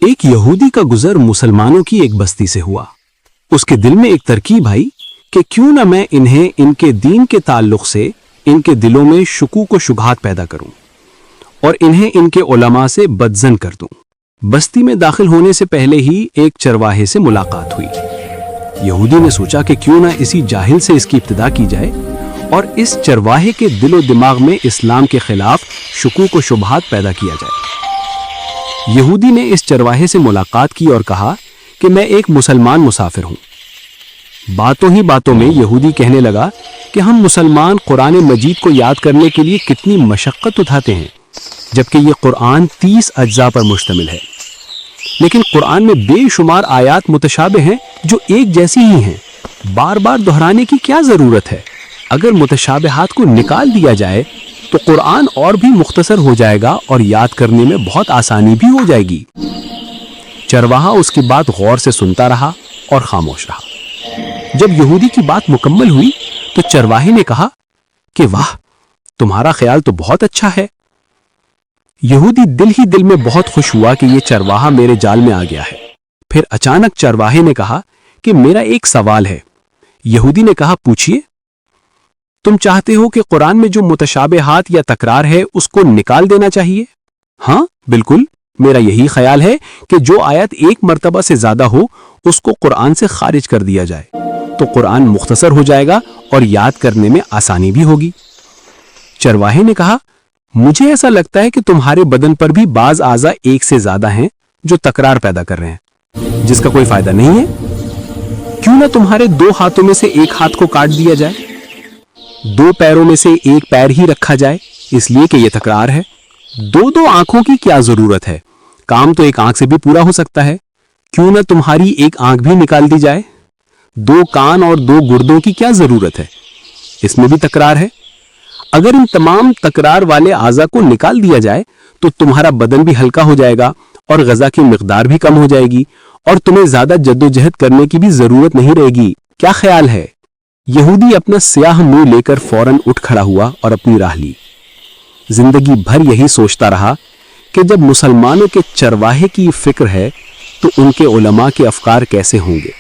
ایک یہودی کا گزر مسلمانوں کی ایک بستی سے ہوا۔ اس کے دل میں ایک ترکیب آئی کہ کیوں نہ میں انہیں ان کے دین کے تعلق سے ان کے دلوں میں شکوک و شبہات پیدا کروں اور انہیں ان کے علماء سے بدظن کر دوں۔ بستی میں داخل ہونے سے پہلے ہی ایک چرواہے سے ملاقات ہوئی۔ یہودی نے سوچا کہ کیوں نہ اسی جاہل سے اس کی ابتدا کی جائے اور اس چرواہے کے دل و دماغ میں اسلام کے خلاف شکوک و شبہات پیدا کیا جائے۔ یہودی نے اس چرواہے سے ملاقات کی اور کہا کہ میں ایک مسلمان مسافر ہوں۔ باتوں ہی باتوں میں یہودی کہنے لگا کہ ہم مسلمان قرآن مجید کو یاد کرنے کے لیے کتنی مشقت اٹھاتے ہیں، جبکہ یہ قرآن 30 اجزاء پر مشتمل ہے، لیکن قرآن میں بے شمار آیات متشابہ ہیں جو ایک جیسی ہی ہیں۔ بار بار دہرانے کی کیا ضرورت ہے؟ اگر متشابہات کو نکال دیا جائے تو قرآن اور بھی مختصر ہو جائے گا اور یاد کرنے میں بہت آسانی بھی ہو جائے گی۔ چرواہا اس کی بات غور سے سنتا رہا اور خاموش رہا۔ جب یہودی کی بات مکمل ہوئی تو چرواہے نے کہا کہ واہ، تمہارا خیال تو بہت اچھا ہے۔ یہودی دل ہی دل میں بہت خوش ہوا کہ یہ چرواہا میرے جال میں آ گیا ہے۔ پھر اچانک چرواہے نے کہا کہ میرا ایک سوال ہے۔ یہودی نے کہا پوچھئے۔ تم چاہتے ہو کہ قرآن میں جو متشابہات یا تکرار ہے اس کو نکال دینا چاہیے؟ ہاں بالکل، میرا یہی خیال ہے کہ جو آیت ایک مرتبہ سے زیادہ ہو اس کو قرآن سے خارج کر دیا جائے تو قرآن مختصر ہو جائے گا اور یاد کرنے میں آسانی بھی ہوگی۔ چرواہے نے کہا مجھے ایسا لگتا ہے کہ تمہارے بدن پر بھی بعض اعضاء ایک سے زیادہ ہیں جو تکرار پیدا کر رہے ہیں، جس کا کوئی فائدہ نہیں ہے۔ کیوں نہ تمہارے 2 ہاتھوں میں سے ایک ہاتھ کو کاٹ دیا جائے، 2 پیروں میں سے ایک پیر ہی رکھا جائے، اس لیے کہ یہ تکرار ہے۔ 2 آنکھوں کی کیا ضرورت ہے؟ کام تو ایک آنکھ سے بھی پورا ہو سکتا ہے۔ کیوں نہ تمہاری ایک آنکھ بھی نکال دی جائے؟ 2 کان اور 2 گردوں کی کیا ضرورت ہے؟ اس میں بھی تکرار ہے۔ اگر ان تمام تکرار والے اعضاء کو نکال دیا جائے تو تمہارا بدن بھی ہلکا ہو جائے گا اور غذا کی مقدار بھی کم ہو جائے گی اور تمہیں زیادہ جدوجہد کرنے کی بھی ضرورت نہیں رہے گی۔ کیا خیال ہے؟ یہودی اپنا سیاہ منہ لے کر فوراً اٹھ کھڑا ہوا اور اپنی راہ لی۔ زندگی بھر یہی سوچتا رہا کہ جب مسلمانوں کے چرواہے کی فکر ہے تو ان کے علماء کے افکار کیسے ہوں گے۔